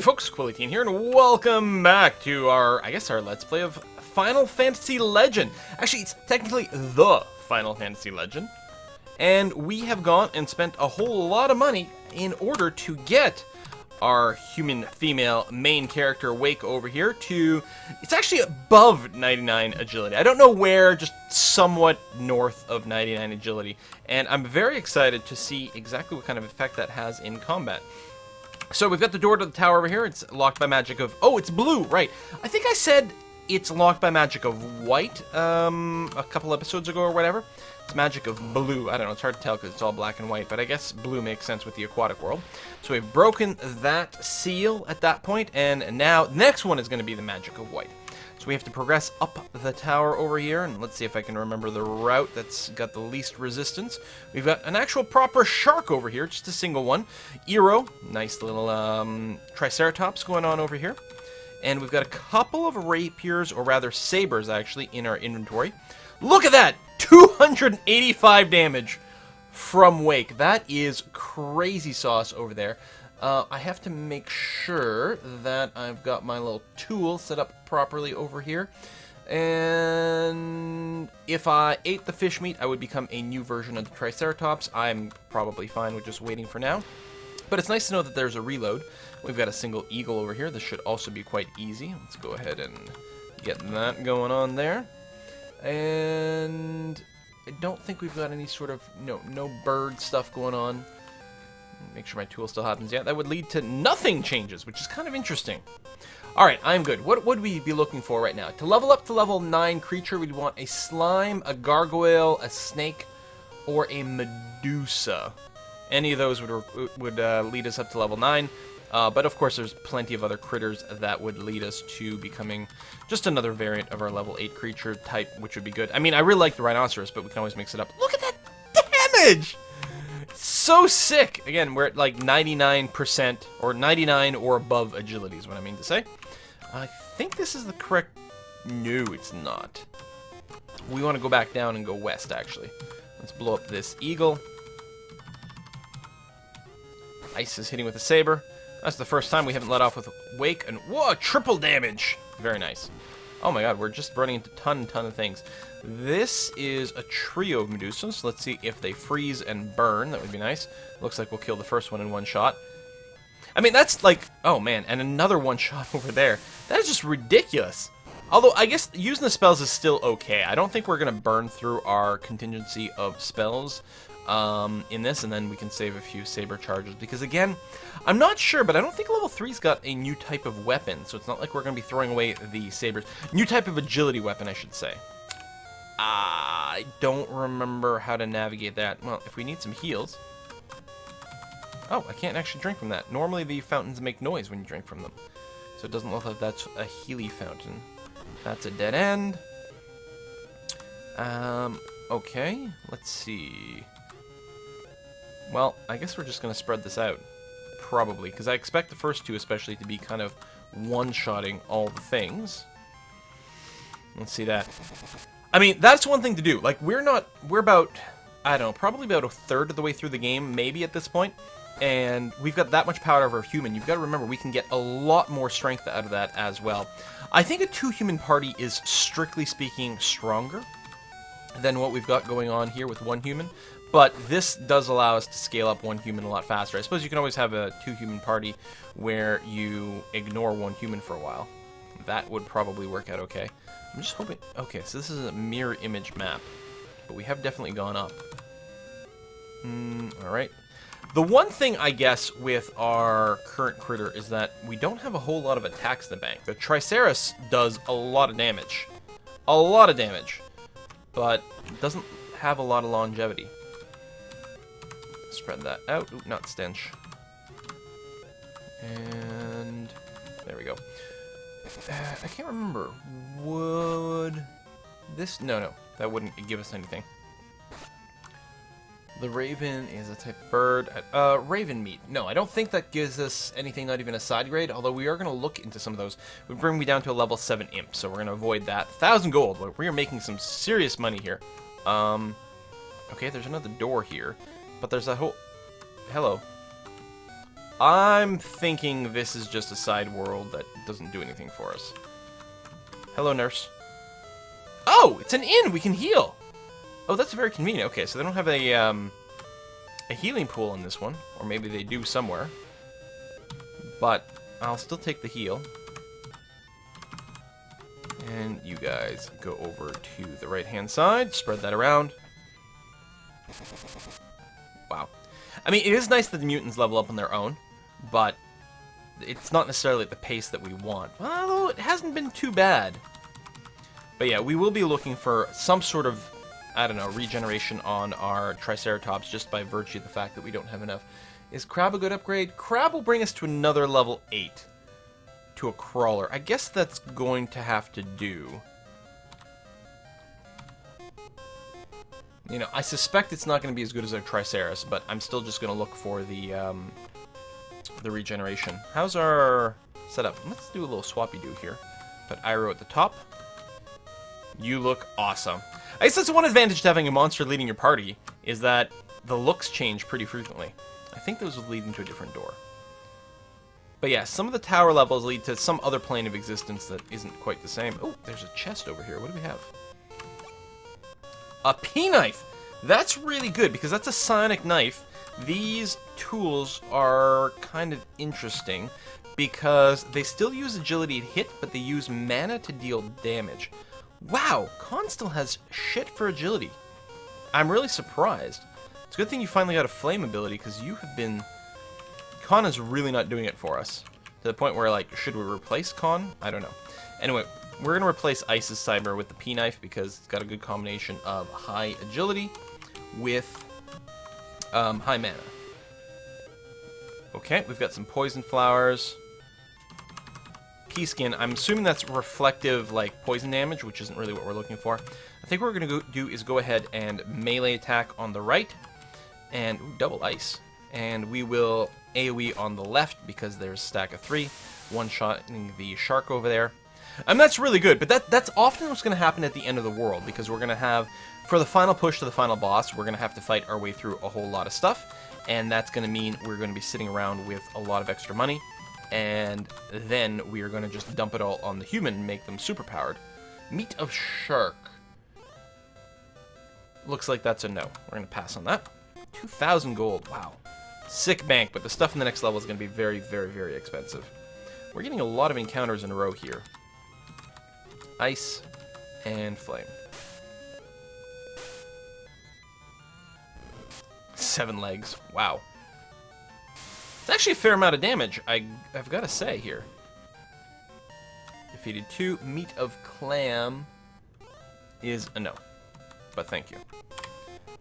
folks, Quilly here, and welcome back to our Let's Play of Final Fantasy Legend. Actually, it's technically the Final Fantasy Legend. And we have gone and spent a whole lot of money in order to get our human female main character Wake over here to... It's actually above 99 agility. I don't know where, just somewhat north of 99 agility. And I'm very excited to see exactly what kind of effect that has in combat. So we've got the door to the tower over here. It's locked by magic of... Oh, it's blue, right. I think I said it's locked by magic of white a couple episodes ago or whatever. It's magic of blue. I don't know, it's hard to tell because it's all black and white, but I guess blue makes sense with the aquatic world. So we've broken that seal at that point, and now the next one is going to be the magic of white. So we have to progress up the tower over here, and let's see if I can remember the route that's got the least resistance. We've got an actual proper shark over here, just a single one. Eero, nice little Triceratops going on over here. And we've got a couple of rapiers, or rather sabers actually, in our inventory. Look at that! 285 damage from Wake. That is crazy sauce over there. I have to make sure that I've got my little tool set up properly over here. And if I ate the fish meat, I would become a new version of the Triceratops. I'm probably fine with just waiting for now. But it's nice to know that there's a reload. We've got a single eagle over here. This should also be quite easy. Let's go ahead and get that going on there. And I don't think we've got any sort of, no bird stuff going on. Make sure my tool still happens. Yeah, that would lead to nothing changes, which is kind of interesting. Alright, I'm good. What would we be looking for right now? To level up to level 9 creature, we'd want a slime, a gargoyle, a snake, or a Medusa. Any of those would lead us up to level 9. But of course, there's plenty of other critters that would lead us to becoming just another variant of our level 8 creature type, which would be good. I mean, I really like the rhinoceros, but we can always mix it up. Look at that damage! So sick! Again, we're at like 99% or 99 or above agility is what I mean to say. I think this is the correct... No, it's not. We want to go back down and go west, actually. Let's blow up this eagle. Ice is hitting with a saber. That's the first time we haven't let off with Wake, and whoa, triple damage! Very nice. Oh my god, we're just running into a ton of things. This is a trio of Medusas. Let's see if they freeze and burn. That would be nice. Looks like we'll kill the first one in one shot. I mean, that's like... Oh man, and another one shot over there. That is just ridiculous. Although, I guess using the spells is still okay. I don't think we're going to burn through our contingency of spells in this, and then we can save a few saber charges, because again, I'm not sure, but I don't think level 3's got a new type of weapon, so it's not like we're going to be throwing away the sabers. New type of agility weapon, I should say. I don't remember how to navigate that. Well, if we need some heals... Oh, I can't actually drink from that. Normally the fountains make noise when you drink from them, so it doesn't look like that's a Healy fountain. That's a dead end. Okay, let's see... Well, I guess we're just going to spread this out, probably, because I expect the first two especially to be kind of one-shotting all the things. Let's see that. I mean, that's one thing to do. Like, we're about, I don't know, probably about a third of the way through the game, maybe at this point, and we've got that much power over a human. You've got to remember, we can get a lot more strength out of that as well. I think a 2-human party is, strictly speaking, stronger than what we've got going on here with 1 human. But this does allow us to scale up 1 human a lot faster. I suppose you can always have a 2-human party where you ignore 1 human for a while. That would probably work out okay. I'm just hoping... Okay, so this is a mirror image map. But we have definitely gone up. Alright. The one thing, I guess, with our current critter is that we don't have a whole lot of attacks in the bank. The Triceratops does a lot of damage. A lot of damage. But it doesn't have a lot of longevity. Spread that out. Ooh, not stench. And there we go. I can't remember. Would this... No, that wouldn't give us anything. The raven is a type of bird. Raven meat. No, I don't think that gives us anything, not even a side grade, although we are going to look into some of those. It would bring me down to a level 7 imp, so we're going to avoid that. 1,000 gold. We are making some serious money here. Okay, there's another door here. But there's a whole... Hello. I'm thinking this is just a side world that doesn't do anything for us. Hello, nurse. Oh, it's an inn! We can heal! Oh, that's very convenient. Okay, so they don't have a healing pool in this one. Or maybe they do somewhere. But I'll still take the heal. And you guys go over to the right-hand side. Spread that around. Wow. I mean, it is nice that the mutants level up on their own. But it's not necessarily at the pace that we want. Although it hasn't been too bad. But yeah, we will be looking for some sort of, I don't know, regeneration on our Triceratops just by virtue of the fact that we don't have enough. Is Crab a good upgrade? Crab will bring us to another level 8. To a crawler. I guess that's going to have to do. You know, I suspect it's not going to be as good as our Triceras, but I'm still just going to look for the regeneration. How's our setup? Let's do a little swappy-doo here. Put Iroh at the top. You look awesome. I guess that's one advantage to having a monster leading your party, is that the looks change pretty frequently. I think those will lead into a different door. But yeah, some of the tower levels lead to some other plane of existence that isn't quite the same. Oh, there's a chest over here. What do we have? A P-knife! That's really good, because that's a psionic knife. These tools are kind of interesting, because they still use agility to hit, but they use mana to deal damage. Wow, Con still has shit for agility. I'm really surprised. It's a good thing you finally got a flame ability, because you have been... Con is really not doing it for us. To the point where, like, should we replace Con? I don't know. Anyway, we're going to replace Ice's Cyber with the P-Knife, because it's got a good combination of high agility with high mana. Okay, we've got some poison flowers. P-Skin, I'm assuming that's reflective, like, poison damage, which isn't really what we're looking for. I think what we're going to do is go ahead and melee attack on the right, and ooh, double ice. And we will AoE on the left, because there's a stack of 3, one-shotting the shark over there. And that's really good, but that's often what's going to happen at the end of the world, because we're going to have, for the final push to the final boss, we're going to have to fight our way through a whole lot of stuff, and that's going to mean we're going to be sitting around with a lot of extra money. And then we are going to just dump it all on the human and make them superpowered. Meat of shark. Looks like that's a no. We're going to pass on that. 2,000 gold. Wow. Sick bank, but the stuff in the next level is going to be very, very, very expensive. We're getting a lot of encounters in a row here. Ice and flame. 7 legs. Wow. It's actually a fair amount of damage, I've got to say here. Defeated 2. Meat of clam is a no. But thank you.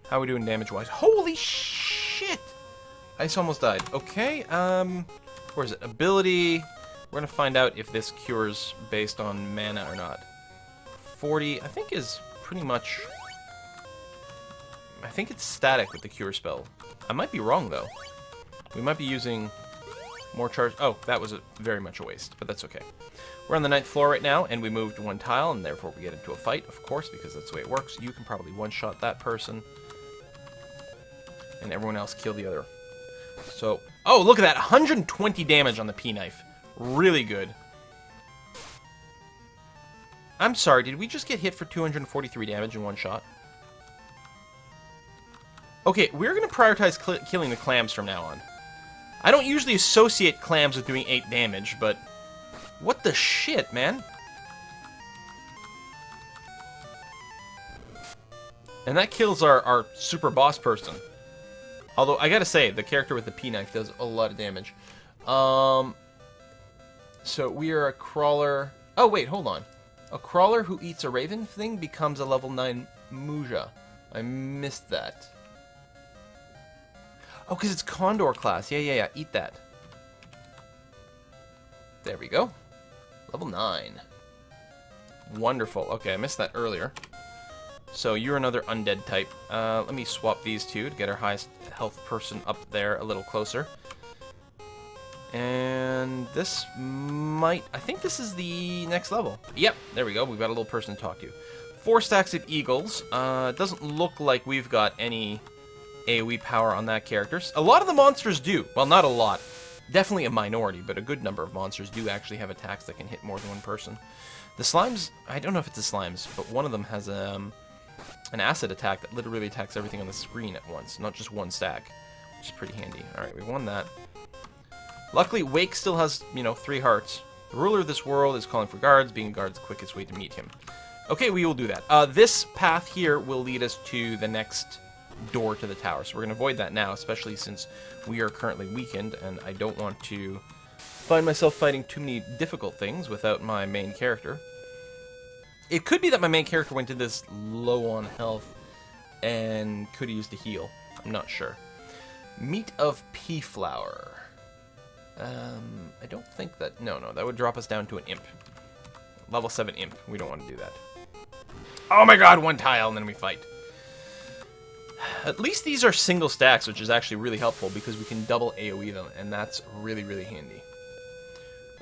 How are we doing damage-wise? Holy shit! Ice almost died. Okay, where is it? Ability. We're going to find out if this cures based on mana or not. 40, I think, is pretty much... I think it's static with the cure spell. I might be wrong, though. We might be using more charge. Oh, that was very much a waste, but that's okay. We're on the 9th floor right now, and we moved 1 tile, and therefore we get into a fight, of course, because that's the way it works. You can probably one-shot that person, and everyone else kill the other. So, oh, look at that! 120 damage on the P-Knife. Really good. I'm sorry, did we just get hit for 243 damage in one shot? Okay, we're going to prioritize killing the clams from now on. I don't usually associate clams with doing 8 damage, but... What the shit, man? And that kills our super boss person. Although, I gotta say, the character with the P-Knife does a lot of damage. So, we are a crawler... Oh, wait, hold on. A crawler who eats a raven thing becomes a level 9 Muja. I missed that. Oh, because it's Condor class. Yeah. Eat that. There we go. Level 9. Wonderful. Okay, I missed that earlier. So you're another undead type. Let me swap these two to get our highest health person up there a little closer. And this might... I think this is the next level. Yep, there we go. We've got a little person to talk to. 4 stacks of eagles. It doesn't look like we've got any AoE power on that character. A lot of the monsters do. Well, not a lot. definitely a minority, but a good number of monsters do actually have attacks that can hit more than one person. The slimes, I don't know if it's the slimes, but one of them has an acid attack that literally attacks everything on the screen at once, not just one stack, which is pretty handy. Alright, we won that. Luckily, Wake still has, 3 hearts. The ruler of this world is calling for guards, being a guard's the quickest way to meet him. Okay, we will do that. This path here will lead us to the next door to the tower, so we're going to avoid that now, especially since we are currently weakened, and I don't want to find myself fighting too many difficult things without my main character. It could be that my main character went to this low on health and could have used a heal. I'm not sure. Meat of pea flower. I don't think that... No, that would drop us down to an imp. Level 7 imp. We don't want to do that. Oh my god, 1 tile and then we fight. At least these are single stacks, which is actually really helpful because we can double AoE them, and that's really, really handy.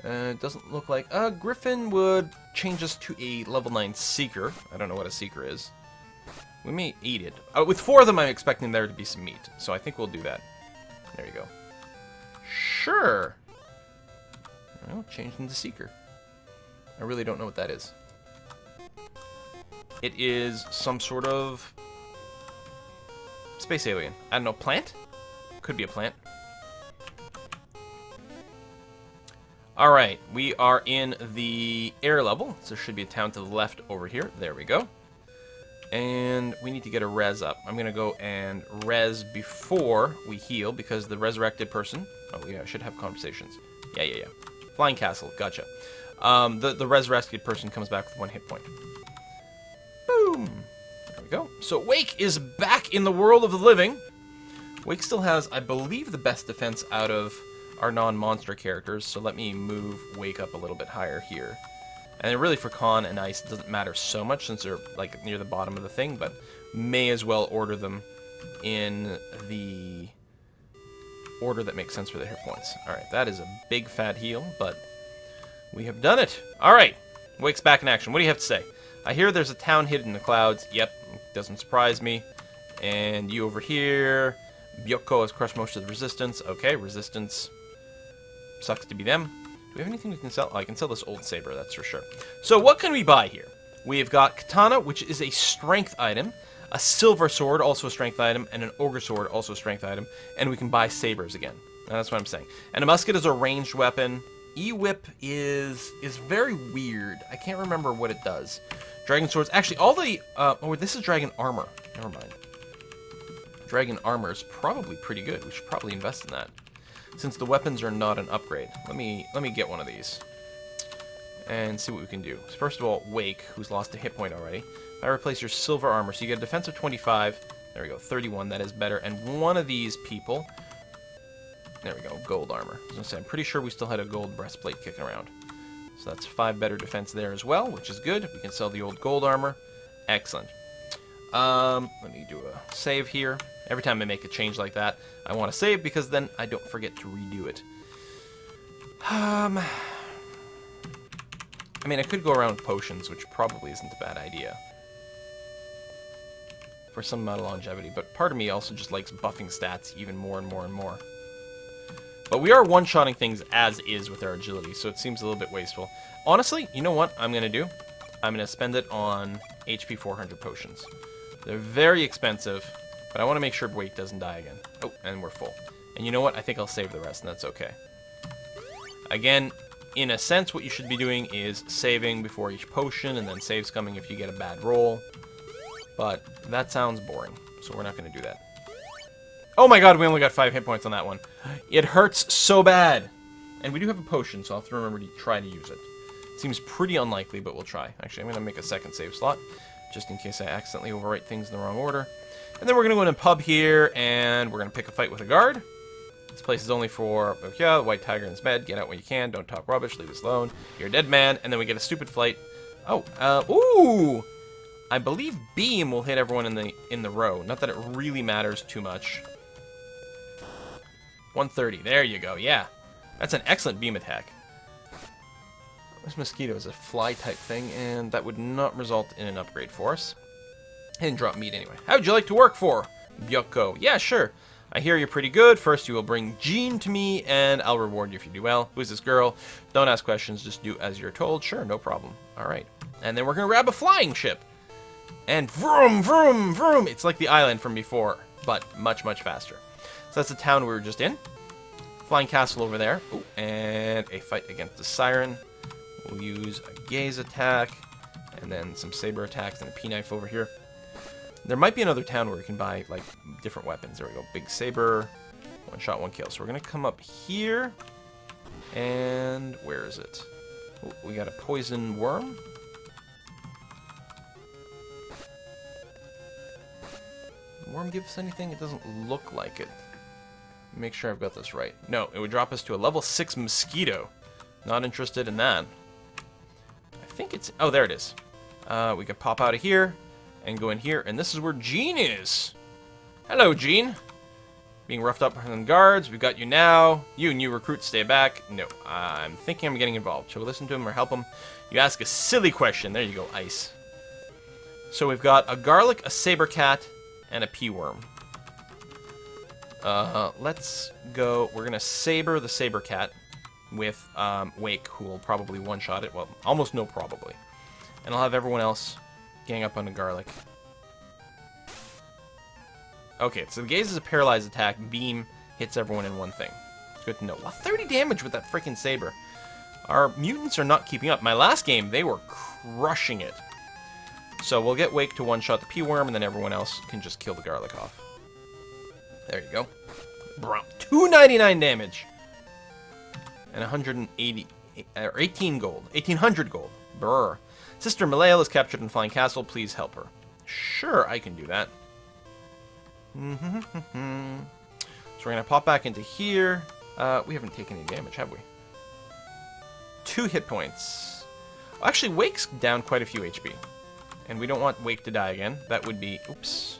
It doesn't look like... Griffin would change us to a level 9 Seeker. I don't know what a Seeker is. We may eat it. With 4 of them, I'm expecting there to be some meat, so I think we'll do that. There you go. Sure. Well, change into Seeker. I really don't know what that is. It is some sort of space alien. I don't know, plant? Could be a plant. Alright, we are in the air level, so there should be a town to the left over here. There we go. And we need to get a res up. I'm going to go and res before we heal, because the resurrected person... Oh, yeah, I should have conversations. Yeah. Flying castle, gotcha. The resurrected person comes back with 1 hit point. Boom! There we go. So Wake is back in the world of the living. Wake still has, I believe, the best defense out of our non-monster characters, so let me move Wake up a little bit higher here. And then really for Con and Ice, it doesn't matter so much since they're like near the bottom of the thing, but may as well order them in the order that makes sense for their hit points. Alright, that is a big fat heal, but we have done it. Alright, Wake's back in action. What do you have to say? I hear there's a town hidden in the clouds. Yep, doesn't surprise me. And you over here. Byoko has crushed most of the resistance. Okay, resistance sucks to be them. Do we have anything we can sell? Oh, I can sell this old saber, that's for sure. So what can we buy here? We've got katana, which is a strength item, a silver sword, also a strength item, and an ogre sword, also a strength item, and we can buy sabers again. Now, that's what I'm saying. And a musket is a ranged weapon. E-whip is very weird. I can't remember what it does. Dragon swords, actually, all the... oh, this is dragon armor. Never mind. Dragon armor is probably pretty good. We should probably invest in that, since the weapons are not an upgrade. Let me get one of these and see what we can do. So first of all, Wake, who's lost a hit point already. If I replace your silver armor, so you get a defense of 25. There we go, 31. That is better. And one of these people, there we go, gold armor. I was gonna say, I'm pretty sure we still had a gold breastplate kicking around. So that's 5 better defense there as well, which is good. We can sell the old gold armor. Excellent. Let me do a save here. Every time I make a change like that, I want to save because then I don't forget to redo it. I mean, I could go around with potions, which probably isn't a bad idea for some amount of longevity, but part of me also just likes buffing stats even more and more and more. But we are one-shotting things as is with our agility, so it seems a little bit wasteful. Honestly, you know what I'm going to do? I'm going to spend it on HP 400 potions. They're very expensive, but I want to make sure Wake doesn't die again. Oh, and we're full. And you know what? I think I'll save the rest, and that's okay. Again, in a sense, what you should be doing is saving before each potion, and then saves coming if you get a bad roll. But that sounds boring, so we're not going to do that. Oh my god, we only got 5 hit points on that one. It hurts so bad. And we do have a potion, so I'll have to remember to try to use it. Seems pretty unlikely, but we'll try. Actually, I'm going to make a second save slot, just in case I accidentally overwrite things in the wrong order. And then we're going to go in a pub here, and we're going to pick a fight with a guard. This place is only for, yeah, the white tiger in his bed. Get out when you can. Don't talk rubbish. Leave us alone. You're a dead man. And then we get a stupid flight. Oh, ooh! I believe beam will hit everyone in the row. Not that it really matters too much. 130. There you go. Yeah. That's an excellent beam attack. This mosquito is a fly-type thing, and that would not result in an upgrade for us. Didn't drop meat anyway. How would you like to work for? Byoko. Yeah, sure. I hear you're pretty good. First, you will bring Jean to me, and I'll reward you if you do well. Who's this girl? Don't ask questions. Just do as you're told. Sure, no problem. All right. And then we're going to grab a flying ship. And vroom, vroom, vroom. It's like the island from before, but much, much faster. So that's the town we were just in. Flying castle over there. Ooh, and a fight against the siren. We'll use a gaze attack, and then some saber attacks and a P-knife over here. There might be another town where you can buy, like, different weapons. There we go. Big saber. One shot, one kill. So we're going to come up here. And where is it? Ooh, we got a poison worm. Worm give us anything? It doesn't look like it. Make sure I've got this right. No, it would drop us to a level 6 mosquito. Not interested in that. I think it's... Oh, there it is. We can pop out of here and go in here, and this is where Jean is. Hello, Jean. Being roughed up from the guards. We've got you now. You new recruits, stay back. No, I'm thinking I'm getting involved. Shall we listen to him or help him? You ask a silly question. There you go, ice. So we've got a garlic, a saber cat, and a P-worm. Let's go. We're gonna saber the saber cat with Wake, who will probably one-shot it. Well, almost no probably. And I'll have everyone else gang up on the garlic. Okay, so the gaze is a paralyzed attack. Beam hits everyone in one thing. It's good to know. Well, 30 damage with that freaking saber. Our mutants are not keeping up. My last game, they were crushing it. So we'll get Wake to one-shot the P-worm, and then everyone else can just kill the garlic off. There you go. 299 damage. And 180, or 18 gold. 1800 gold. Brr. Sister Malael is captured in Flying Castle. Please help her. Sure, I can do that. So we're going to pop back into here. We haven't taken any damage, have we? 2 hit points. Well, actually, Wake's down quite a few HP. And we don't want Wake to die again. That would be... Oops.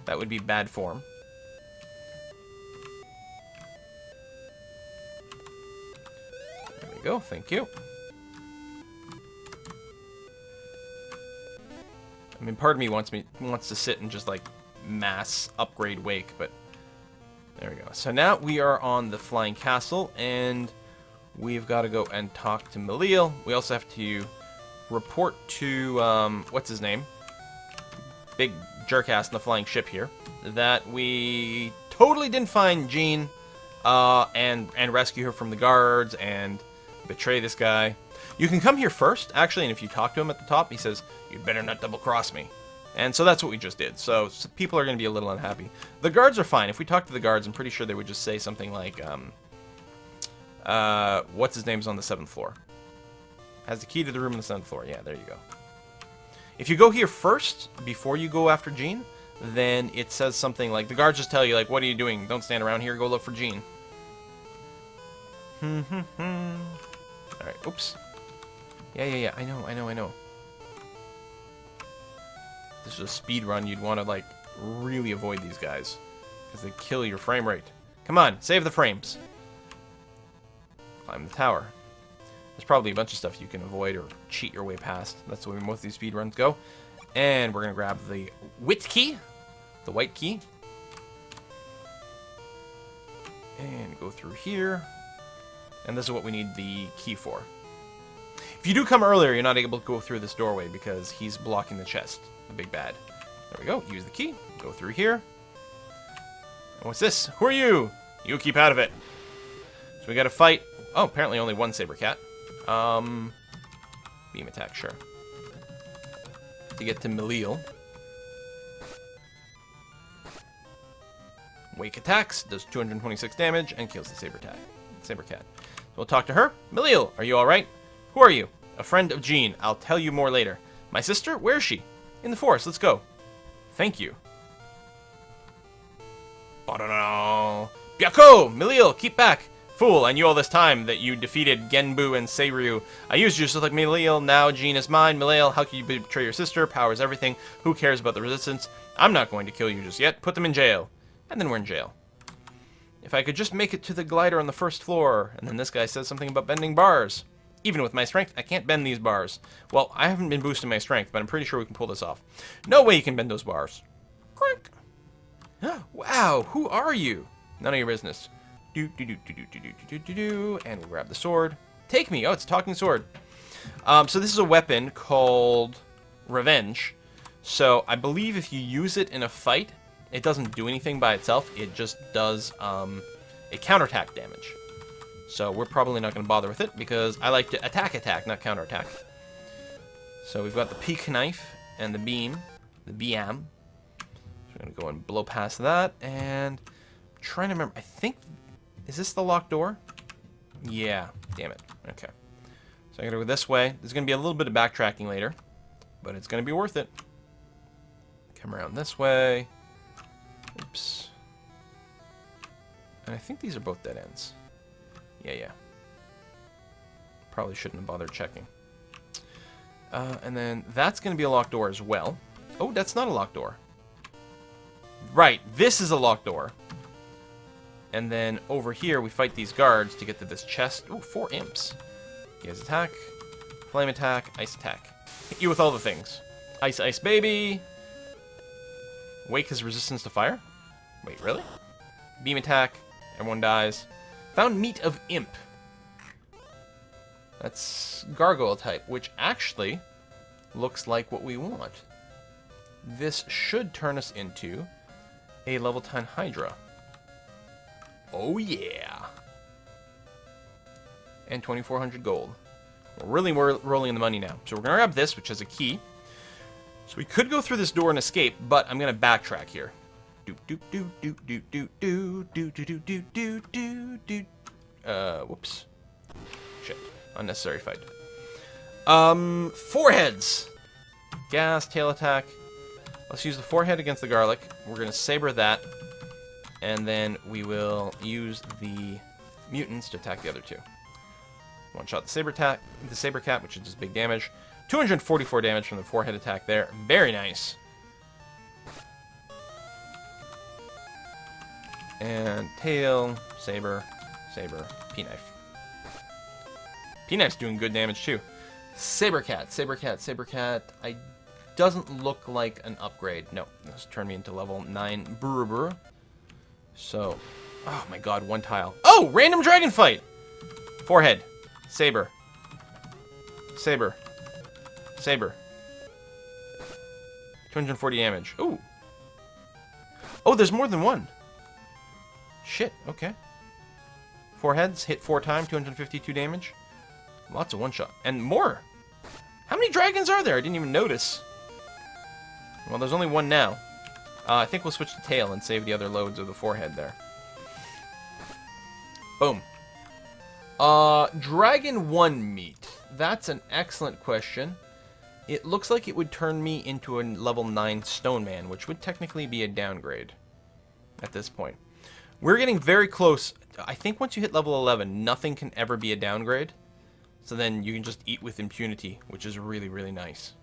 That would be bad form. There we go. Thank you. I mean, part of me wants to sit and just, like, mass upgrade Wake, but there we go. So now we are on the Flying Castle, and we've got to go and talk to Malil. We also have to report to, what's his name? Big jerk-ass in the flying ship here. That we totally didn't find Jean, and rescue her from the guards, and betray this guy. You can come here first, actually, and if you talk to him at the top, he says, "You'd better not double-cross me." And so that's what we just did. So people are going to be a little unhappy. The guards are fine. If we talk to the guards, I'm pretty sure they would just say something like, what's his name's on the 7th floor? Has the key to the room on the 7th floor. Yeah, there you go. If you go here first, before you go after Jean, then it says something like, the guards just tell you, like, what are you doing? Don't stand around here, go look for Jean. Alright, oops. Yeah, I know. This is a speed run, you'd want to, like, really avoid these guys. Because they kill your frame rate. Come on, save the frames. Climb the tower. There's probably a bunch of stuff you can avoid or cheat your way past. That's the way most of these speed runs go. And we're going to grab the wit key. The white key. And go through here. And this is what we need the key for. If you do come earlier, you're not able to go through this doorway because he's blocking the chest. The big bad. There we go. Use the key. Go through here. And what's this? Who are you? You keep out of it. So we got to fight. Oh, apparently only one saber cat. Beam attack, sure. To get to Malil. Wake attacks, does 226 damage, and kills the saber cat. So we'll talk to her. Malil, are you alright? Who are you? A friend of Jean. I'll tell you more later. My sister? Where is she? In the forest. Let's go. Thank you. Byako! Malil, keep back! Fool, I knew all this time that you defeated Genbu and Seiryu. I used you just like Malil, now Jean is mine. Malil, how can you betray your sister? Power is everything. Who cares about the resistance? I'm not going to kill you just yet. Put them in jail. And then we're in jail. If I could just make it to the glider on the 1st floor. And then this guy says something about bending bars. Even with my strength, I can't bend these bars. Well, I haven't been boosting my strength, but I'm pretty sure we can pull this off. No way you can bend those bars. Crank. Wow, who are you? None of your business. Do do do do do do do do do do. And we'll grab the sword. Take me. Oh, it's a talking sword. So this is a weapon called Revenge. So I believe if you use it in a fight, it doesn't do anything by itself. It just does a counterattack damage. So we're probably not going to bother with it because I like to attack, not counterattack. So we've got the peak knife and the beam, the BM. So we're going to go and blow past that. And I'm trying to remember, I think, is this the locked door? Yeah, damn it. Okay. So I'm going to go this way. There's going to be a little bit of backtracking later, but it's going to be worth it. Come around this way. Oops. And I think these are both dead ends. Yeah. Probably shouldn't have bothered checking. And then that's going to be a locked door as well. Oh, that's not a locked door. Right, this is a locked door. And then over here, we fight these guards to get to this chest. Ooh, 4 imps. Gaze attack, flame attack, ice attack. Hit you with all the things. Ice, ice, baby. Wake has resistance to fire? Wait, really? Beam attack, everyone dies. Found meat of imp. That's gargoyle type, which actually looks like what we want. This should turn us into a level 10 Hydra. Oh yeah. And 2,400 gold. We're really rolling in the money now. So we're gonna grab this, which has a key. So we could go through this door and escape, but I'm gonna backtrack here. Whoops. Shit. Unnecessary fight. Foreheads! Gas, tail attack. Let's use the forehead against the garlic. We're gonna saber that. And then we will use the mutants to attack the other two. One shot the saber cat, which is just big damage. 244 damage from the forehead attack there. Very nice. And tail, saber, P-knife. P-knife's doing good damage too. Saber cat. Doesn't look like an upgrade. No, this turned me into level 9 Burr. So, oh my god, one tile. Oh, random dragon fight. Forehead, saber. 240 damage. Ooh. Oh, there's more than one. Shit, okay. Foreheads, hit 4 times, 252 damage. Lots of one-shot. And more. How many dragons are there? I didn't even notice. Well, there's only one now. I think we'll switch to tail and save the other loads of the forehead there. Boom. Dragon 1 meat. That's an excellent question. It looks like it would turn me into a level 9 stone man, which would technically be a downgrade at this point. We're getting very close. I think once you hit level 11, nothing can ever be a downgrade. So then you can just eat with impunity, which is really, really nice.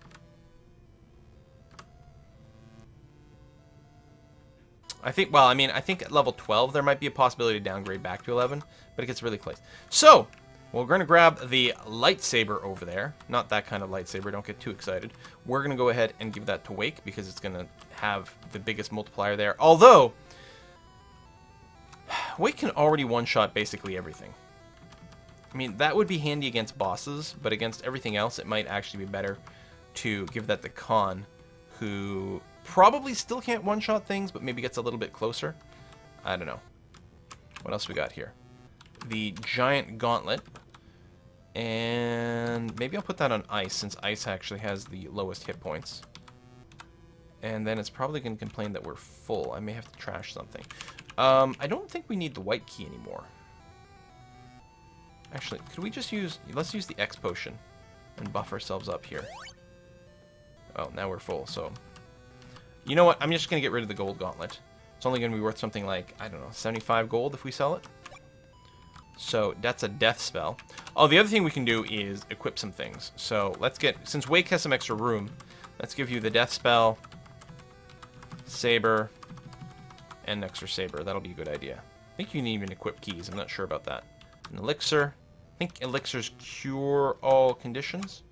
I think at level 12 there might be a possibility to downgrade back to 11, but it gets really close. So, we're going to grab the lightsaber over there. Not that kind of lightsaber, don't get too excited. We're going to go ahead and give that to Wake because it's going to have the biggest multiplier there. Although, Wake can already one-shot basically everything. I mean, that would be handy against bosses, but against everything else, it might actually be better to give that to Khan, who probably still can't one-shot things, but maybe gets a little bit closer. I don't know. What else we got here? The giant gauntlet. And maybe I'll put that on ice, since ice actually has the lowest hit points. And then it's probably going to complain that we're full. I may have to trash something. I don't think we need the white key anymore. Actually, could we just use... Let's use the X potion and buff ourselves up here. Oh, now we're full, so... You know what? I'm just going to get rid of the gold gauntlet. It's only going to be worth something like, I don't know, 75 gold if we sell it. So, that's a death spell. Oh, the other thing we can do is equip some things. So, let's get... Since Wake has some extra room, let's give you the death spell, saber, and an extra saber. That'll be a good idea. I think you can even equip keys. I'm not sure about that. An elixir. I think elixirs cure all conditions.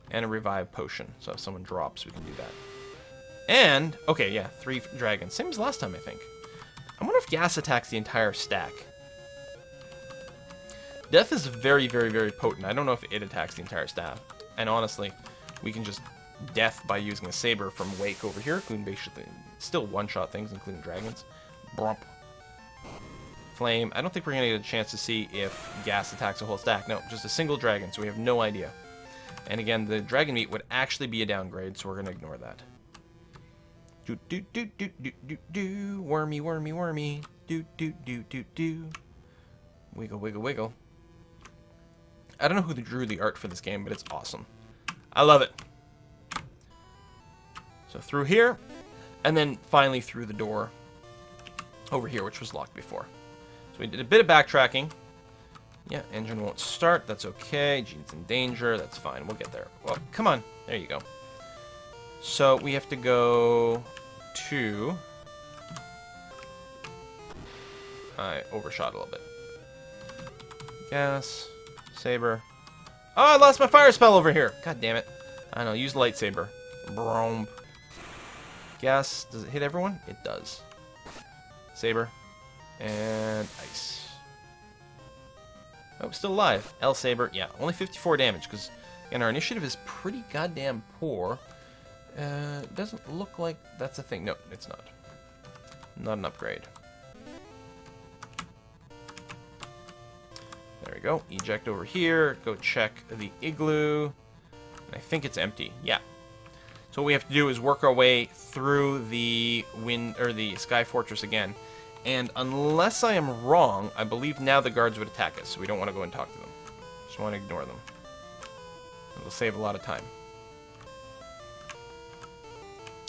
And a revive potion. So if someone drops, we can do that. And, okay, yeah, 3 dragons. Same as last time, I think. I wonder if gas attacks the entire stack. Death is very, very, very potent. I don't know if it attacks the entire staff. And honestly, we can just death by using a saber from Wake over here. Including basically still one-shot things, including dragons. Brump. Flame. I don't think we're going to get a chance to see if gas attacks a whole stack. No, just a single dragon, so we have no idea. And again, the dragon meat would actually be a downgrade, so we're going to ignore that. Do do do do do do do. Wormy, wormy, wormy. Do do do do do. Wiggle, wiggle, wiggle. I don't know who drew the art for this game, but it's awesome. I love it. So through here, and then finally through the door over here, which was locked before. So we did a bit of backtracking. Yeah, engine won't start. That's okay. Gene's in danger. That's fine. We'll get there. Well, come on. There you go. So we have to go to... I overshot a little bit. Gas. Saber. Oh, I lost my fire spell over here. God damn it. I don't know. Use lightsaber. Brom. Gas. Does it hit everyone? It does. Saber. And ice. Oh, still alive. L Saber. Yeah, only 54 damage because, again, our initiative is pretty goddamn poor. Doesn't look like that's a thing. No, it's not. Not an upgrade. There we go. Eject over here. Go check the igloo. I think it's empty. Yeah. So what we have to do is work our way through the wind or the Sky Fortress again. And unless I am wrong, I believe now the guards would attack us, so we don't want to go and talk to them. Just want to ignore them. It'll save a lot of time.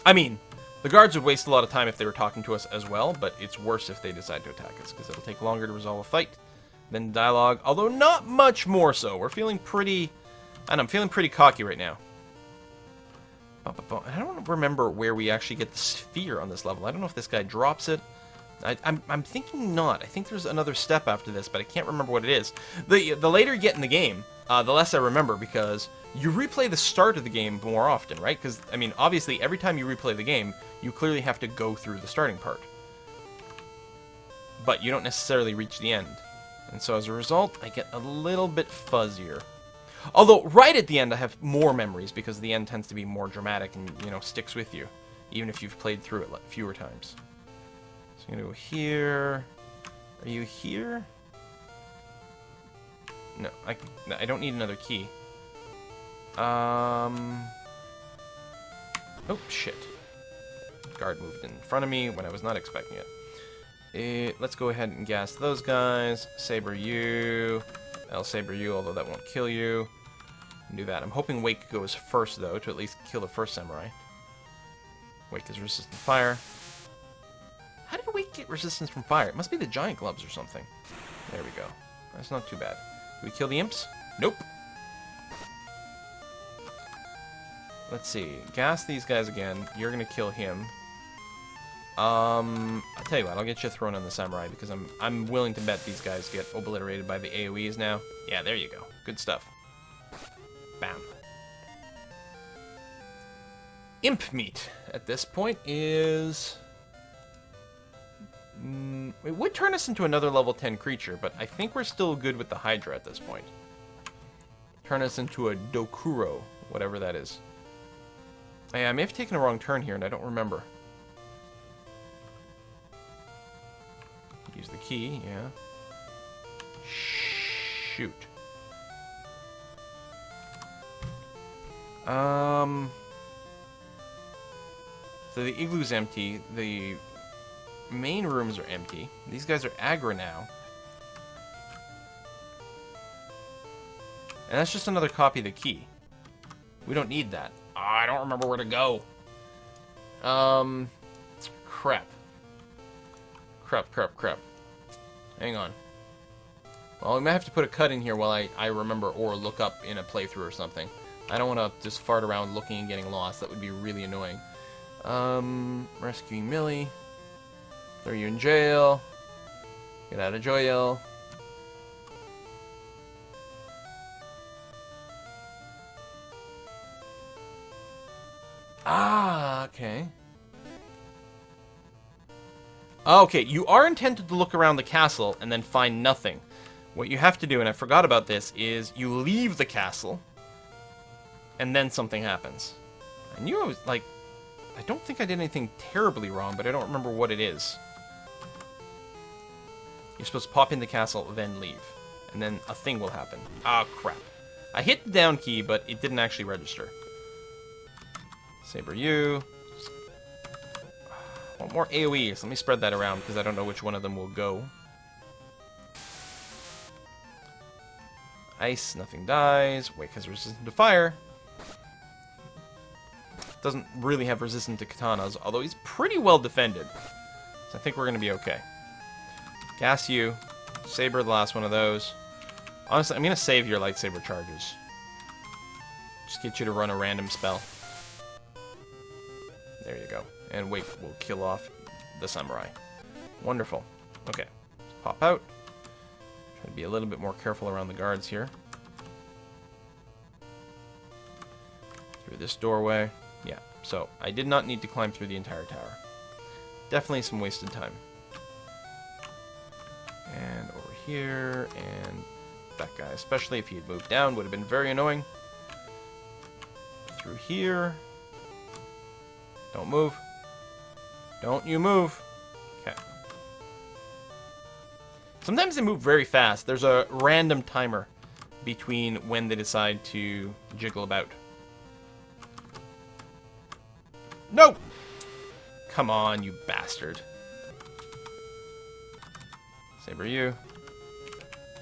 I mean, the guards would waste a lot of time if they were talking to us as well, but it's worse if they decide to attack us, because it'll take longer to resolve a fight than dialogue, although not much more so. We're feeling pretty... I'm feeling pretty cocky right now. I don't remember where we actually get the sphere on this level. I don't know if this guy drops it. I'm thinking not. I think there's another step after this, but I can't remember what it is. The later you get in the game, the less I remember, because you replay the start of the game more often, right? Because, I mean, obviously, every time you replay the game, you clearly have to go through the starting part. But you don't necessarily reach the end. And so as a result, I get a little bit fuzzier. Although, right at the end, I have more memories, because the end tends to be more dramatic and, you know, sticks with you, even if you've played through it fewer times. So I'm gonna go here. Are you here? No, I don't need another key. Oh, shit. Guard moved in front of me when I was not expecting it. Let's go ahead and gas those guys. Saber you. I'll saber you, although that won't kill you. Do that. I'm hoping Wake goes first, though, to at least kill the first samurai. Wake is resistant to fire. How did Wake get resistance from fire? It must be the giant gloves or something. There we go. That's not too bad. Do we kill the imps? Nope. Let's see. Gas these guys again. You're gonna kill him. I'll tell you what. I'll get you thrown on the samurai because I'm willing to bet these guys get obliterated by the AoEs now. Yeah, there you go. Good stuff. Bam. Imp meat at this point is... it would turn us into another level 10 creature, but I think we're still good with the Hydra at this point. Turn us into a Dokuro, whatever that is. I may have taken a wrong turn here, and I don't remember. Use the key, yeah. Shoot. So the igloo's empty. The main rooms are empty. These guys are aggro now. And that's just another copy of the key. We don't need that. Oh, I don't remember where to go. Crap. Crap. Hang on. Well, we might have to put a cut in here while I remember or look up in a playthrough or something. I don't want to just fart around looking and getting lost. That would be really annoying. Rescuing Millie. Throw you in jail. Get out of jail. Ah, okay. Okay, you are intended to look around the castle and then find nothing. What you have to do, and I forgot about this, is you leave the castle, and then something happens. I knew I was, like, I don't think I did anything terribly wrong, but I don't remember what it is. You're supposed to pop in the castle, then leave. And then a thing will happen. Ah, crap. I hit the down key, but it didn't actually register. Saber you. I want more AoEs. Let me spread that around, because I don't know which one of them will go. Ice, nothing dies. Wake has resistant to fire. Doesn't really have resistance to katanas, although he's pretty well defended. So I think we're going to be okay. Gas you. Saber, the last one of those. Honestly, I'm going to save your lightsaber charges. Just get you to run a random spell. There you go. And Wake will kill off the samurai. Wonderful. Okay. Pop out. Try to be a little bit more careful around the guards here. Through this doorway. Yeah, so I did not need to climb through the entire tower. Definitely some wasted time. And over here, and that guy, especially if he had moved down, would have been very annoying. Through here. Don't move. Don't you move. Okay. Sometimes they move very fast. There's a random timer between when they decide to jiggle about. No! Come on, you bastard. Saber you.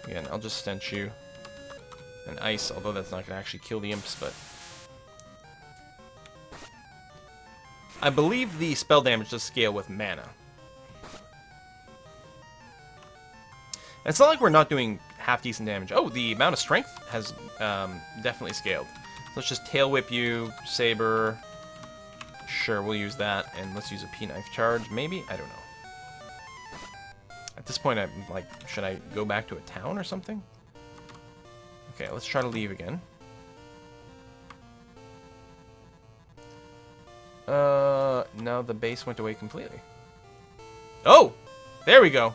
Again, I'll just stench you. And ice, although that's not going to actually kill the imps, but... I believe the spell damage does scale with mana. And it's not like we're not doing half-decent damage. Oh, the amount of strength has definitely scaled. So let's just tail whip you, saber... Sure, we'll use that, and let's use a P-knife charge, maybe? I don't know. At this point, I'm like, should I go back to a town or something? Okay, let's try to leave again. No, the base went away completely. Oh! There we go!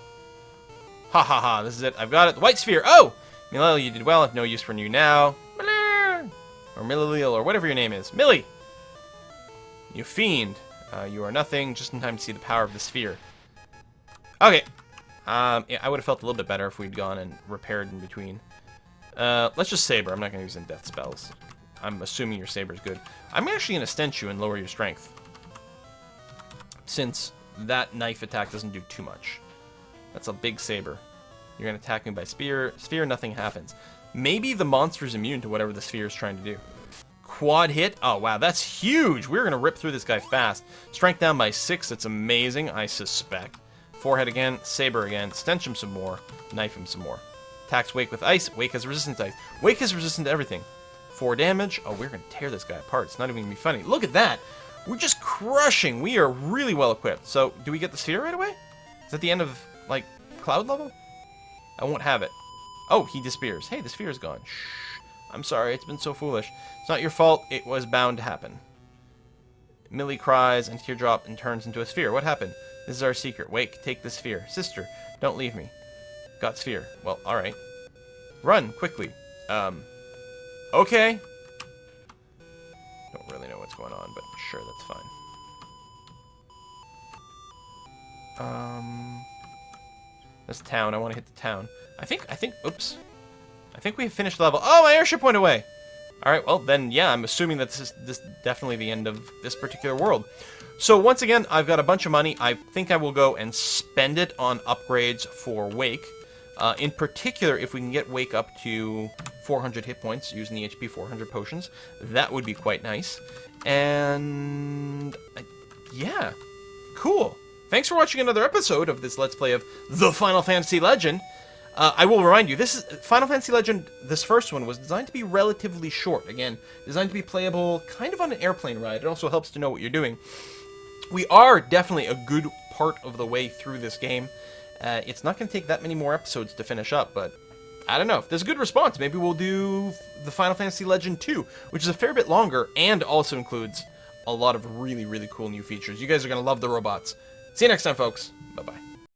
Ha ha ha, this is it. I've got it. The white sphere! Oh! Milil, you did well. I have no use for you now. Or Milil, or whatever your name is. Millie! You fiend. You are nothing, just in time to see the power of the sphere. Okay. Yeah, I would have felt a little bit better if we'd gone and repaired in between. Let's just saber. I'm not going to use any death spells. I'm assuming your saber's good. I'm actually going to stench you and lower your strength. Since that knife attack doesn't do too much. That's a big saber. You're going to attack me by spear. Sphere, nothing happens. Maybe the monster's immune to whatever the sphere is trying to do. Quad hit. Oh, wow, that's huge. We're going to rip through this guy fast. Strength down by 6. That's amazing, I suspect. Forehead again. Saber again. Stench him some more. Knife him some more. Attacks Wake with ice. Wake has resistance to ice. Wake is resistant to everything. 4 damage. Oh, we're going to tear this guy apart. It's not even going to be funny. Look at that. We're just crushing. We are really well equipped. So, do we get the sphere right away? Is that the end of, like, cloud level? I won't have it. Oh, he disappears. Hey, the sphere is gone. Shh. I'm sorry. It's been so foolish. It's not your fault. It was bound to happen. Millie cries and teardrop and turns into a sphere. What happened? This is our secret. Wake, take the sphere. Sister, don't leave me. Got sphere. Well, alright. Run, quickly. Okay. Don't really know what's going on, but sure, that's fine. That's town. I want to hit the town. I think, oops. I think we've finished the level. Oh, my airship went away! Alright, well, then, yeah, I'm assuming that this is definitely the end of this particular world. So, once again, I've got a bunch of money. I think I will go and spend it on upgrades for Wake. In particular, if we can get Wake up to 400 hit points using the HP 400 potions, that would be quite nice. And, yeah, cool. Thanks for watching another episode of this Let's Play of The Final Fantasy Legend. I will remind you, this is Final Fantasy Legend. This first one was designed to be relatively short. Again, designed to be playable kind of on an airplane ride. It also helps to know what you're doing. We are definitely a good part of the way through this game. It's not going to take that many more episodes to finish up, but I don't know. If there's a good response, maybe we'll do the Final Fantasy Legend 2, which is a fair bit longer and also includes a lot of really, really cool new features. You guys are going to love the robots. See you next time, folks. Bye-bye.